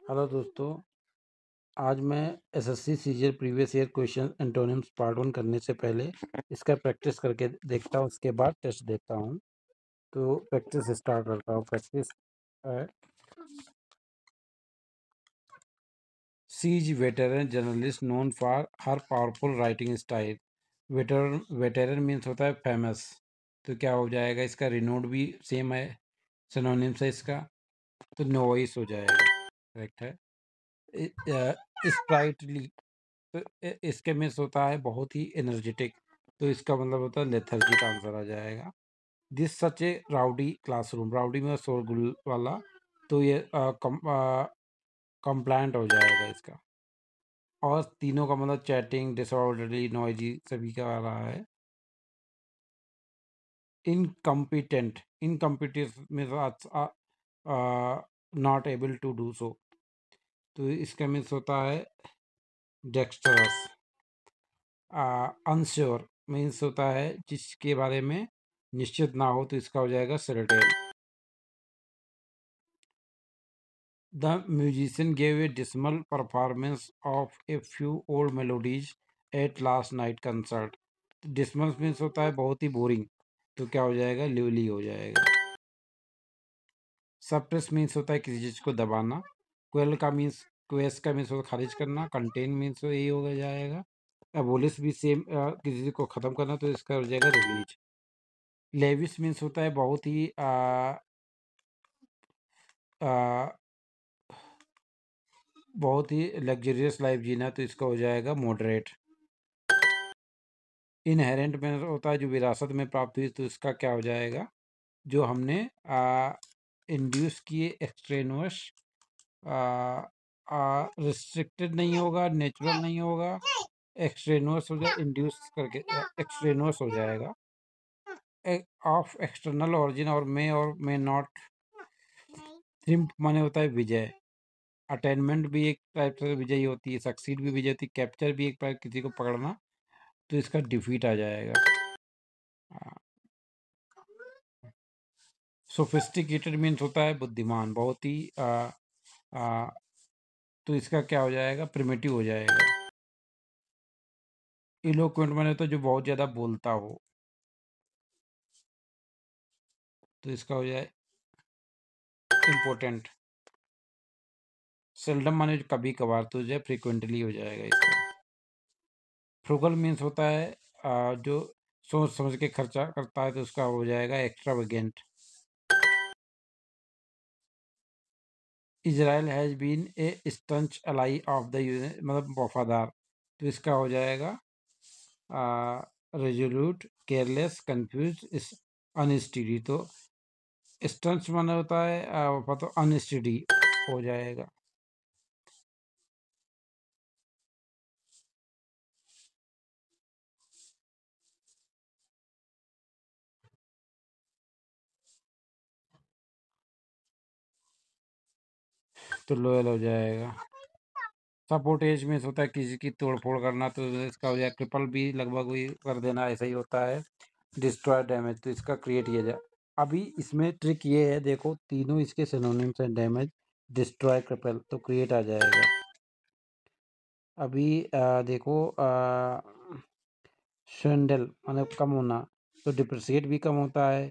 Hello दोस्तों, आज मैं SSC CGL previous year question antonyms part 1 करने से पहले इसका प्रैक्टिस करके देखता हूँ, उसके बाद टेस्ट देता हूँ। तो प्रैक्टिस स्टार्ट करता हूँ। Practice she is veteran journalist known for her powerful writing style. Veteran means होता है फेमस, तो क्या हो जाएगा इसका? रिनोड भी सेम है, सिनोनिम्स है इसका, तो नोइस हो जाएगा। करेक्ट है। स्प्राइटली, तो इसके मीन्स होता है बहुत ही एनर्जेटिक, तो इसका मतलब होता है लेथर्जिक आंसर आ जाएगा। This such A rowdy classroom, rowdy में शोरगुल वाला, तो ये कंप्लाइंट हो जाएगा इसका। और तीनों का मतलब चैटिंग, डिसऑर्डरली, नॉइजी सभी का आ रहा है। इनकम्पिटेंट, इनकम्पिटेंट में not able to do so, तो इसका मीन्स होता है डेक्स्टरस। अनश्योर मीन्स होता है जिसके बारे में निश्चित ना हो, तो इसका हो जाएगा certain. The musician gave a dismal performance of a few old melodies at last night concert. Dismal means होता है बहुत ही बोरिंग, तो क्या हो जाएगा? लिवली हो जाएगा। सप्रेस मीन्स होता है किसी चीज को दबाना। क्वेल का मीन्स, क्वेस का मीन्स होता है खारिज करना। कंटेन मीन्स यही हो जाएगा। एबोलिश भी सेम, किसी चीज को खत्म करना, तो इसका हो जाएगा रिलीज। लेविस मीन्स होता है बहुत ही बहुत ही लग्जरियस लाइफ जीना, तो इसका हो जाएगा मॉडरेट। इनहेरेंट में होता है जो विरासत में प्राप्त हुई, तो इसका क्या हो जाएगा? जो हमने इंड्यूस किए एक्सट्रेनुअस, रिस्ट्रिक्टेड नहीं होगा, नेचुरल नहीं होगा, एक्सट्रेनुअस हो जाए, इंड्यूस करके एक्सट्रेनुअस हो जाएगा। ऑफ एक्सटर्नल ओरिजिन और मे नॉट। ट्रिम्प माने होता है विजय। अटेनमेंट भी एक टाइप से विजयी होती है, सक्सीड भी विजय होती है, कैप्चर भी एक टाइप किसी को पकड़ना, तो इसका डिफीट आ जाएगा। सोफिस्टिकेटेड मीन्स होता है बुद्धिमान, बहुत ही तो इसका क्या हो जाएगा? प्रिमिटिव हो जाएगा। इलोक्वेंट माने होता है जो बहुत ज्यादा बोलता हो, तो इसका हो जाए इम्पोर्टेंट। सेल्डम माने जो कभी कभार, तो जो है फ्रिक्वेंटली हो जाएगा इसका। फ्रुगल मीन्स होता है जो सोच समझ के खर्चा करता है, तो उसका हो जाएगा extravagant. Israel has been a staunch ally of the, मतलब वफादार, तो इसका हो जाएगा रेजोल्यूट, केयरलेस, कंफ्यूज, अनस्टडी। तो स्टंच माने होता है वफा, तो अनस्टडी हो जाएगा। तो लोयल हो जाएगा। सपोर्टेज में होता है किसी की तोड़फोड़ करना, तो इसका हो जाएगा ट्रिपल बी, लगभग वही कर देना, ऐसा ही होता है। डिस्ट्रॉय, डैमेज, तो इसका क्रिएट किया जाए। अभी इसमें ट्रिक ये है, देखो तीनों इसके सिनोनिम्स हैं, डैमेज, डिस्ट्रॉय, क्रिपल, तो क्रिएट आ जाएगा। अभी देखो शेंडल माने कम होना, तो डिप्रिसिएट भी कम होता है।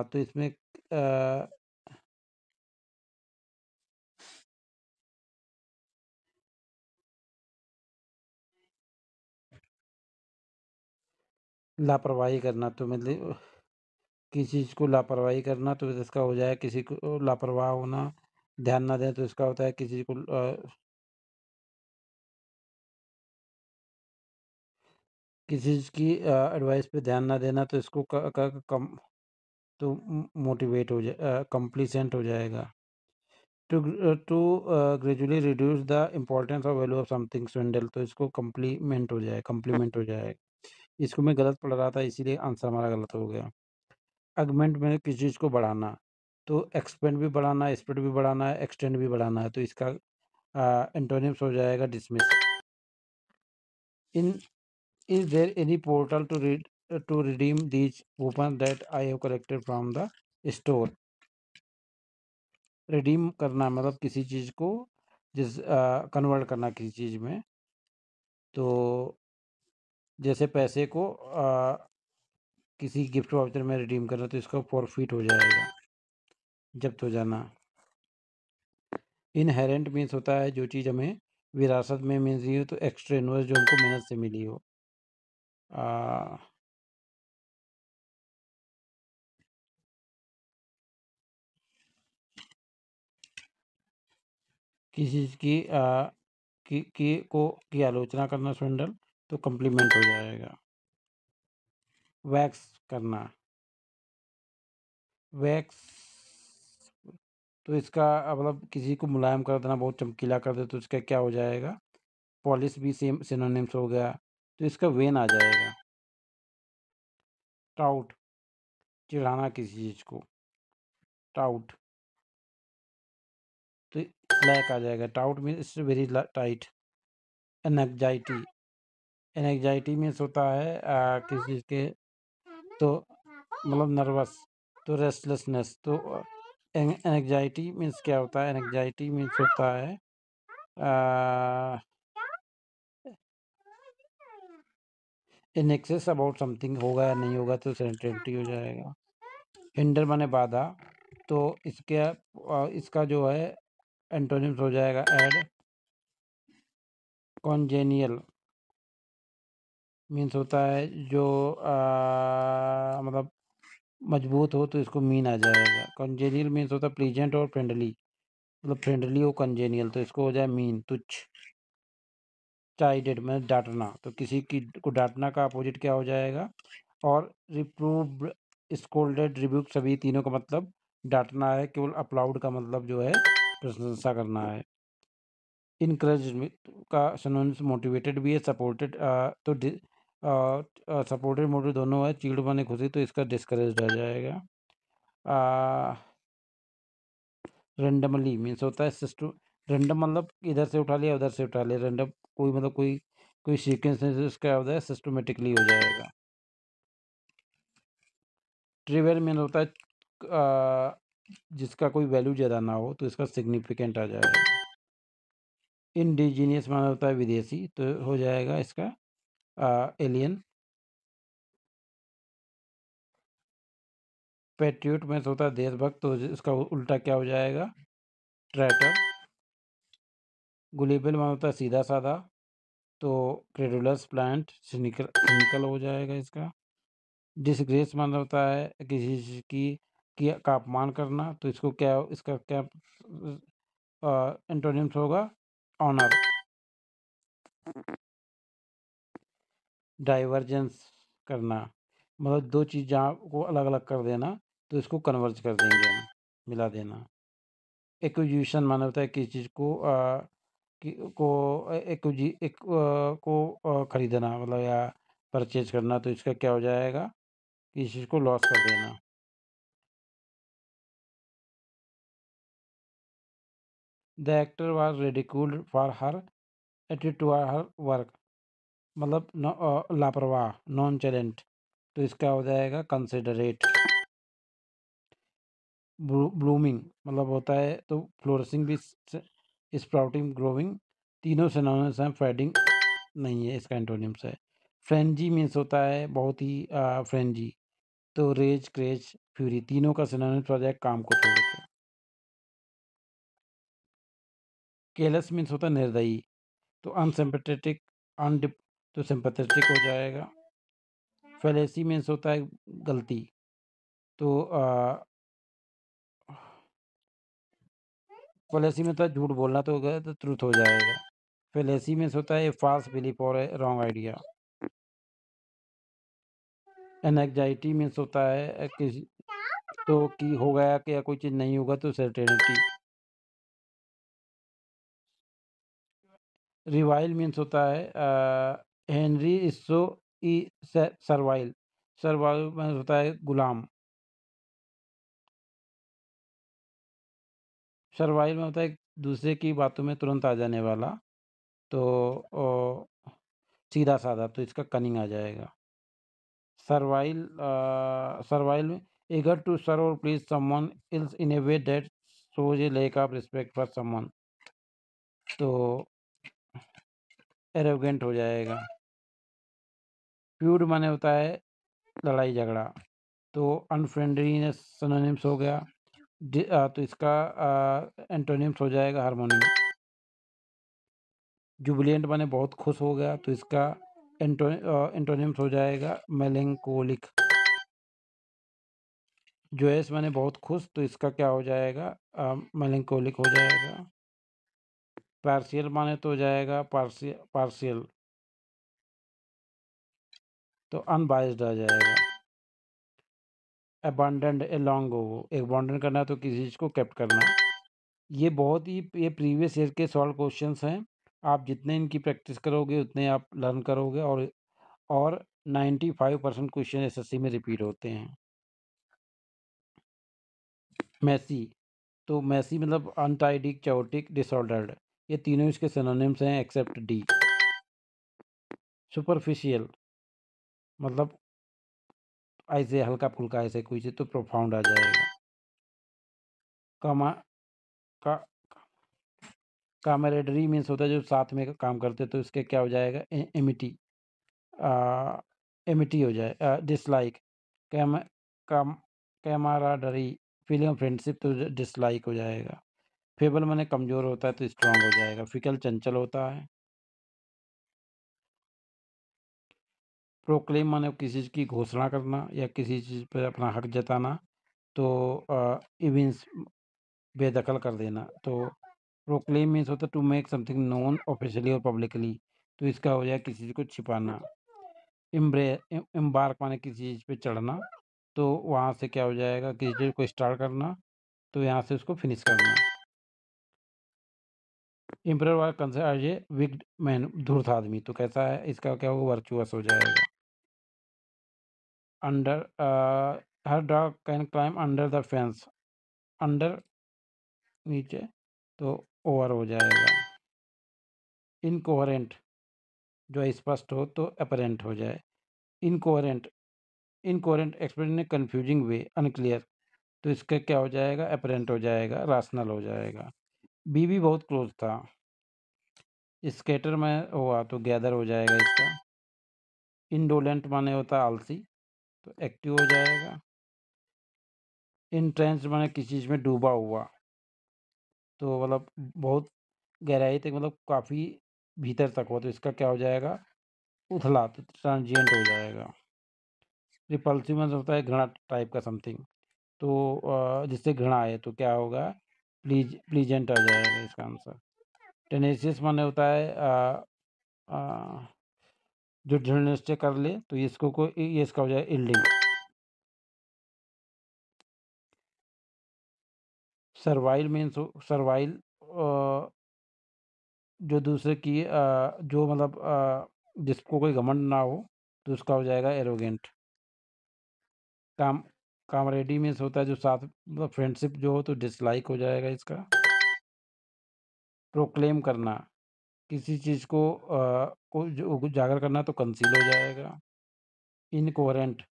तो इसमें लापरवाही करना, तो मतलब किसी चीज़ को लापरवाही करना, तो इसका हो जाए किसी को लापरवाह होना। ध्यान ना दें, तो इसका होता है किसी को किसी चीज़ की एडवाइस पे ध्यान ना देना, तो इसको कम, तो मोटिवेट हो जाए, कंप्लीसेंट हो जाएगा। To gradually reduce the importance और वैल्यू ऑफ समथिंग स्विंडल, तो इसको कम्प्लीमेंट हो जाएगा। इसको मैं गलत पढ़ रहा था, इसीलिए आंसर हमारा गलत हो गया। अगमेंट में किसी चीज़ को बढ़ाना, तो एक्सपेंड भी बढ़ाना है, स्प्रेड भी बढ़ाना है, एक्सटेंड भी बढ़ाना है, तो इसका एंटोनिम्स हो जाएगा dismiss. In is there any portal to redeem these coupon that I have collected from the store? Redeem करना मतलब किसी चीज़ को कन्वर्ट करना किसी चीज़ में। तो जैसे पैसे को किसी गिफ्ट वाउचर में रिडीम करना तो इसका फॉरफिट हो जाएगा, जब्त हो जाना। इनहेरेंट मीन्स होता है जो चीज़ हमें विरासत में मिल रही हो, तो एक्सट्रेनुअस जो हमको मेहनत से मिली हो। किसी चीज़ की आलोचना करना स्वंडल, तो कम्प्लीमेंट हो जाएगा। वैक्स करना, वैक्स तो इसका मतलब किसी को मुलायम कर देना, बहुत चमकीला कर दे, तो इसका क्या हो जाएगा? पॉलिश भी सेम सिनोनिम्स हो गया, तो इसका वेन आ जाएगा। टाउट, चिढ़ाना किसी चीज़ को, टाउट, तो स्लैक आ जाएगा। Taut means very tight. Anxiety, anxiety means होता है किसी चीज़ के, तो मतलब नर्वस, तो रेस्टलेसनेस। तो एनग्जाइटी मीन्स क्या होता है? एनग्जाइटी मीन्स होता है इन एक्सेस अबाउट समथिंग, होगा या नहीं होगा, तो सर्टेनिटी हो जाएगा। हिंडर माने बाधा, तो इसका जो है एंटोनिम्स हो जाएगा एड। कॉन्जेनियल मीन्स होता है जो मतलब मजबूत हो, तो इसको मीन आ जाएगा। कॉन्जेनियल मीन्स होता है प्लीजेंट और फ्रेंडली, मतलब फ्रेंडली हो कॉन्जेनियल, तो इसको हो जाए मीन, तुच्छ। चाइडेड में डांटना, तो किसी की को डांटना का अपोजिट क्या हो जाएगा? और रिप्रूव्ड, स्कोल्डेड, रिब्यूक, सभी तीनों का मतलब डांटना है। केवल अपलाउड का मतलब जो है प्रशंसा करना है। इनकरेज का सिनोनिम्स मोटिवेटेड भी है, सपोर्टेड, तो सपोर्टेड मोटिव दोनों है। चीड़ बने खुशी, तो इसका डिस्करेज रह जाएगा। रेंडमली मीन्स होता है सिस्टम, रेंडम मतलब इधर से उठा लिया उधर से उठा लिया, रेंडम कोई मतलब कोई सीक्वेंस नहीं, इसका होता है सिस्टमेटिकली हो जाएगा। ट्रिवियल मीन होता है जिसका कोई वैल्यू ज़्यादा ना हो, तो इसका सिग्निफिकेंट आ जाएगा। इंडिजीनियस माना होता है विदेशी, तो हो जाएगा इसका एलियन। पैट्रियट में होता है देशभक्त, तो इसका उल्टा क्या हो जाएगा? ट्रैटर। गुलेबल में होता है सीधा साधा, तो क्रेडुलस, प्लांट, सिनिकल हो जाएगा इसका। डिसग्रेस माना होता है किसी चीज़ की का अपमान करना, तो इसका क्या एंटोनिम्स होगा? ऑनर। डाइवर्जेंस करना, मतलब दो चीज़ जहाँ को अलग अलग कर देना, तो इसको कन्वर्ज कर देंगे हम, मिला देना। एक्विजिशन माना होता है किसी चीज़ को खरीदना, मतलब या परचेज करना, तो इसका क्या हो जाएगा? किसी चीज़ को लॉस कर देना। The actor was ridiculed for her attitude to her work, मतलब लापरवाह, नॉन चैलेंट, तो इसका हो जाएगा कंसिडरेट। ब्लूमिंग मतलब होता है तो फ्लोरिशिंग भी, स्प्राउटिंग, ग्रोविंग, तीनों सिनोनिम्स हैं। फेडिंग नहीं है, इसका एंटोनिम्स है। फ्रेंजी मीन्स होता है बहुत ही फ्रेंजी, तो रेज, क्रेज, फ्यूरी, तीनों का सिनोनिम्स हो जाए काम को छोड़ के। केयरलेस मीन्स होता है निर्दयी, तो अनसिम्पथेटिक, अनडिप, तो सिंपथेटिक हो जाएगा। फेलेसी मीन्स होता है गलती, तो फेलेसी में होता है झूठ बोलना, तो ट्रूथ हो जाएगा। फेलेसी मीन्स होता है फाल्स बिलीफ और रॉन्ग आइडिया। एनग्जाइटी मीन्स होता है किसी तो कि हो गया कि या कोई चीज़ नहीं होगा, तो सर्टेनिटी। रिवाइल मीन्स होता है हेनरी इसो ई सर्वाइल, सर्वाइल मीन्स होता है गुलाम। सर्वाइल में होता है दूसरे की बातों में तुरंत आ जाने वाला, तो सीधा साधा, तो इसका कनिंग आ जाएगा। सर्वाइल में eager to serve or please someone else in a way that shows a lack of respect for someone, तो एरोगेंट हो जाएगा। फ्यूड माने होता है लड़ाई झगड़ा, तो अनफ्रेंडलीनेस सिनोनिम्स हो गया। तो इसका एंटोनिम्स हो जाएगा हार्मोनी। जुबिलियंट माने बहुत खुश हो गया, तो इसका एंटोनिम्स हो जाएगा मेलेंकोलिक। जोयस माने बहुत खुश, तो इसका क्या हो जाएगा मेलेंकोलिक हो जाएगा। पार्शियल माने तो हो जाएगा पार्शियल, तो अनबाइज्ड आ जाएगा। अबंडेंट ए लॉन्ग हो, अबंडन करना तो किसी चीज़ को केप्ट करना। ये बहुत ही ये प्रीवियस ईयर के सॉल्व क्वेश्चंस हैं। आप जितने इनकी प्रैक्टिस करोगे उतने आप लर्न करोगे, और 95% क्वेश्चन एसएससी में रिपीट होते हैं। मैसी, तो मैसी मतलब अनटाइडी, चाओटिक, डिसऑर्डर्ड, ये तीनों इसके सिनोनिम्स हैं एक्सेप्ट डी। सुपरफिशियल मतलब ऐसे हल्का फुल्का ऐसे कोई चीज़, तो प्रोफाउंड आ जाएगा। कामा का कामरेडरी मीन्स होता है जो साथ में काम करते, तो इसके क्या हो जाएगा एमिटी, एमिटी हो जाए। डिसलाइक कैम काम कैमराडरी, फीलिंग ऑफ फ्रेंडशिप, तो डिसलाइक हो जाएगा। फेबल माने कमज़ोर होता है, तो स्ट्रांग हो जाएगा। फिकल चंचल होता है। प्रोक्लेम माने किसी चीज़ की घोषणा करना या किसी चीज़ पर अपना हक जताना, तो इविंस बेदखल कर देना। तो प्रोक्लेम मीन्स होता है to make something known officially और पब्लिकली, तो इसका हो जाएगा किसी चीज़ को छिपाना। एम्बार्क माने किसी चीज़ पे चढ़ना, तो वहाँ से क्या हो जाएगा किसी चीज़ को स्टार्ट करना, तो यहाँ से उसको फिनिश करना। Emperor was considered as a wicked man, धूर्त आदमी, तो कैसा है इसका क्या होगा वर्चुअस हो जाएगा। Under her dog can climb under the fence, under नीचे, तो ओवर हो जाएगा। इनकोहेरेंट जो स्पष्ट हो तो अपरेंट हो जाए। Incoherent incoherent expression in confusing way, unclear, तो इसका क्या हो जाएगा अपरेंट हो जाएगा, राशनल हो जाएगा। बी भी बहुत क्लोज था। स्केटर में हुआ तो गैदर हो जाएगा इसका। इंडोलेंट माने होता है आलसी, तो एक्टिव हो जाएगा। इंट्रेंच माने किसी चीज़ में डूबा हुआ, तो मतलब बहुत गहराई तक, मतलब काफ़ी भीतर तक हो, तो इसका क्या हो जाएगा उथला, तो ट्रांजिएंट हो जाएगा। रिपल्सिव मतलब होता है घृणा टाइप का समथिंग, तो जिससे घृणा है तो क्या होगा प्लीजेंट आ जाएगा इसका आंसर। टेनेसियस माने होता है आ, जो दृढ़ निश्चय कर ले, तो ये इसका हो जाए इल्डिंग। सर्वाइल मीन्स सर्वाइल जो दूसरे की जो मतलब जिसको कोई घमंड ना हो, तो उसका हो जाएगा एरोगेंट। काम कामरेडी मीन्स होता है जो साथ मतलब फ्रेंडशिप जो हो, तो डिसलाइक हो जाएगा इसका। प्रोक्लेम करना किसी चीज़ को जो उजागर करना, तो कंसील हो जाएगा। इनकोहेरेंट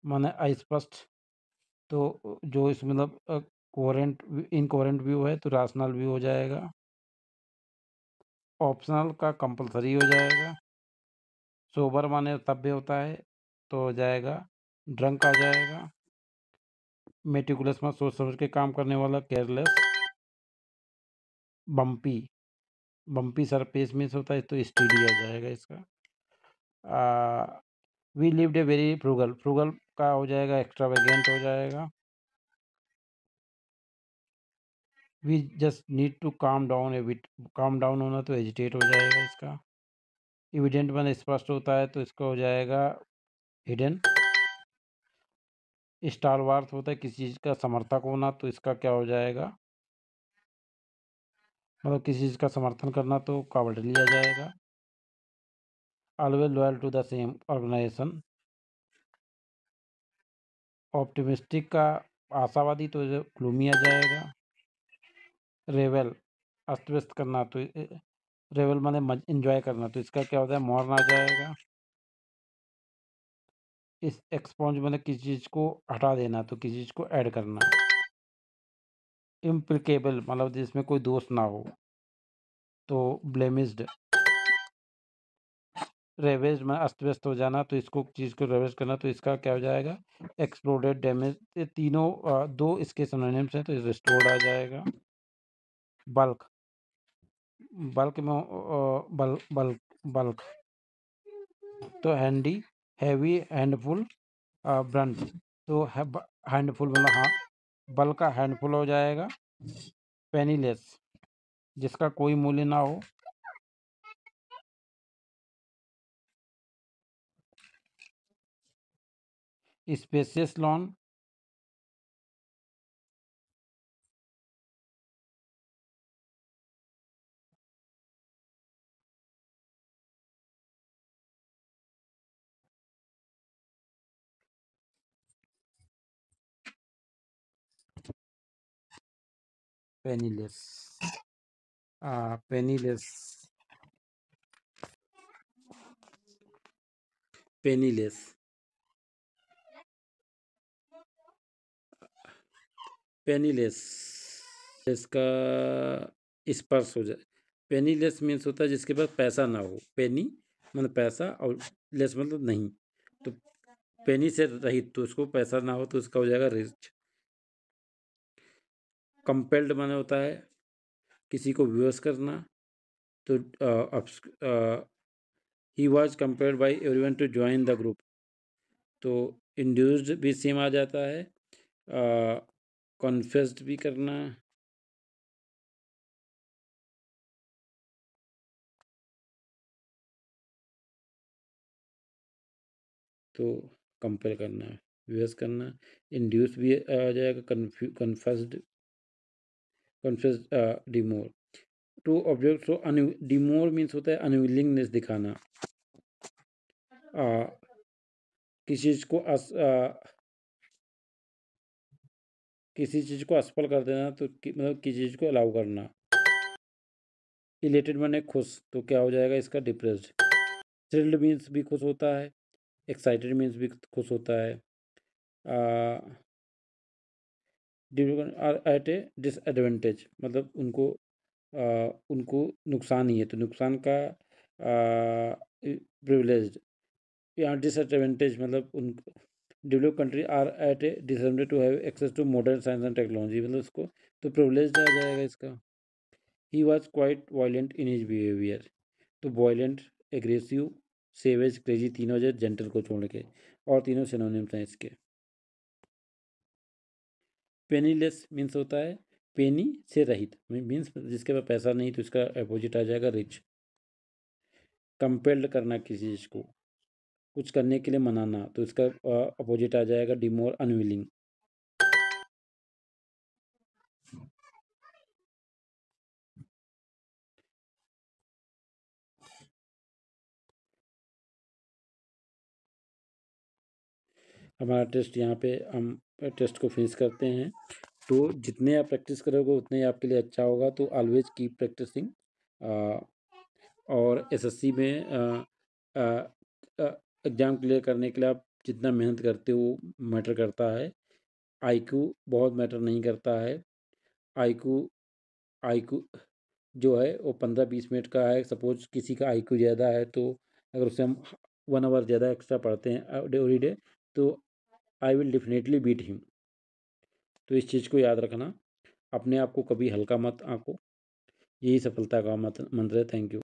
माने अस्पष्ट, तो जो इस मतलब कोहेरेंट इनकोहेरेंट व्यू है, तो राशनल व्यू हो जाएगा। ऑप्शनल का कंपलसरी हो जाएगा। सोबर माने सभ्य होता है, तो हो जाएगा ड्रंक आ जाएगा। मेटिकुलस में सोच समझ के काम करने वाला, केयरलेस। बम्पी बम्पी सरफेस में होता है, तो स्टीडी आ जाएगा इसका। We lived a very frugal, frugal का हो जाएगा एक्स्ट्रावेगेंट हो जाएगा। We just need to calm down a bit, calm down होना तो एजिटेट हो जाएगा इसका। एविडेंट मन स्पष्ट होता है, तो इसका हो जाएगा हिडन। स्टालवार्थ होता है किसी चीज़ का समर्थक होना, तो इसका क्या हो जाएगा मतलब किसी चीज़ का समर्थन करना, तो कावर्डली आ जाएगा। Always loyal to the same organisation. Optimistic का आशावादी, तो ग्लूमी आ जाएगा। रेवल अस्त व्यस्त करना, तो रेवल माने इंजॉय करना, तो इसका क्या होता है मॉर्न आ जाएगा। इस एक्सपॉन्ज माने किसी चीज़ को हटा देना, तो किसी चीज़ को ऐड करना। इम्प्रिकेबल मतलब जिसमें कोई दोष ना हो, तो ब्लेमिस्ड। रेवेज में अस्त व्यस्त हो जाना, तो इसको चीज़ को रेवेज करना, तो इसका क्या हो जाएगा? Exploded, damage. ये तीनों दो इसके सिनोनिम्स हैं, तो रिस्टोर्ड आ जाएगा। बल्क, बल्क में बल्क तो हैंडी, हैवी, हैंडफुल, ब्रंट। तो हैंडफुल मतलब हाथ, बल्क का हैंडफुल हो जाएगा। पेनीलेस, जिसका कोई मूल्य ना हो। Spacious lawn, penniless, penniless, penniless, penniless, इसका स्पर्श हो जाए। पेनीलेस मीन्स होता है जिसके पास पैसा ना हो। पेनी मतलब पैसा, और लेस मतलब नहीं। तो पेनी से रहित, तो उसको पैसा ना हो, तो उसका हो जाएगा रिच। कंपेल्ड माने होता है किसी को विवश करना। तो he was compelled by everyone to join the group. तो इंड्यूस्ड भी सेम आ जाता है। कॉन्फेस्ड भी करना, तो कंपेल करना, विवश करना। इंड्यूस भी आ जाएगा। कन्फेस्ड, डिमोर। टू ऑब्जेक्ट, तो डिमोर मीन्स होता है अनविलिंगनेस दिखाना। किसी चीज को किसी चीज को असफल कर देना, तो मतलब किसी चीज को अलाउ करना। इलेटेड माने खुश, तो क्या हो जाएगा इसका? डिप्रेस्ड। थ्रिल्ड मीन्स भी खुश होता है। एक्साइटेड मीन्स भी खुश होता है। आर एट ए डिसएडवांटेज, मतलब उनको नुकसान ही है, तो नुकसान का प्रिविलेज्ड। यहाँ डिसएडवांटेज मतलब उन develop country are at a disadvantage to have access to modern science and technology, मतलब उसको तो प्रिविलेज्ड आ जाएगा इसका। He was quite violent in his behaviour, तो वायलेंट, एग्रेसिव, सेवेज, क्रेजी, तीनों जो जेंटल को छोड़ के, और तीनों सिनोनिम्स हैं इसके। पेनीलेस मीन्स होता है पेनी से रहित, मीन्स जिसके पास पैसा नहीं, तो इसका अपोजिट आ जाएगा रिच। कंपेल्ड करना किसी चीज को, कुछ करने के लिए मनाना, तो इसका अपोजिट आ जाएगा डिमोर, अनविलिंग। हमारा टेस्ट यहाँ पे हम टेस्ट को फिनिश करते हैं। तो जितने आप प्रैक्टिस करोगे उतने ही आपके लिए अच्छा होगा, तो ऑलवेज कीप प्रैक्टिसिंग। और एसएससी में एग्ज़ाम क्लियर करने के लिए आप जितना मेहनत करते हो मैटर करता है। आईक्यू बहुत मैटर नहीं करता है। आईक्यू आईक्यू जो है वो 15-20 मिनट का है। सपोज किसी का आईक्यू ज़्यादा है, तो अगर उससे हम 1 आवर ज़्यादा एक्स्ट्रा पढ़ते हैं एवरी डे, तो I will definitely beat him. तो इस चीज़ को याद रखना, अपने आप को कभी हल्का मत आंको। यही सफलता का मंत्र है। Thank you.